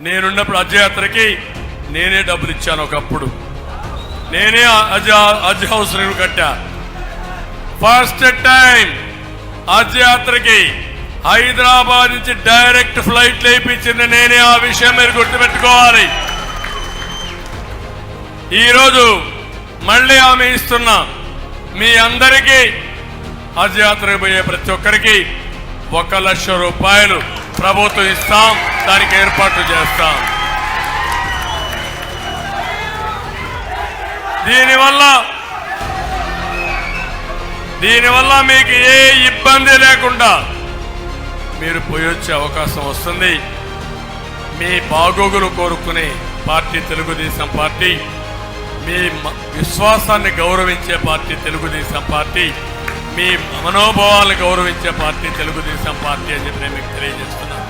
నేనున్నప్పుడు అజయాత్రకి నేనే డబ్బులు ఇచ్చాను. ఒకప్పుడు నేనే హజ్ హౌస్ కట్టా. ఫస్ట్ టైం హజ్ యాత్రకి హైదరాబాద్ నుంచి డైరెక్ట్ ఫ్లైట్ లేపించింది నేనే. ఆ విషయం మీరు గుర్తుపెట్టుకోవాలి. ఈరోజు మళ్ళీ హామీ ఇస్తున్నా, మీ అందరికీ హజ్ యాత్రకు పోయే ప్రతి ఒక్కరికి 1 లక్ష రూపాయలు ప్రభుత్వం ఇస్తాం. దానికి ఏర్పాట్లు చేస్తాం. దీనివల్ల మీకు ఏ ఇబ్బంది లేకుండా మీరు పోయొచ్చే అవకాశం వస్తుంది. మీ బాగోగులు కోరుకునే పార్టీ తెలుగుదేశం పార్టీ, మీ విశ్వాసాన్ని గౌరవించే పార్టీ తెలుగుదేశం పార్టీ, మీ మనోభావాలను గౌరవించే పార్టీ తెలుగుదేశం పార్టీ అని చెప్పి నేను మీకు తెలియజేస్తున్నాను.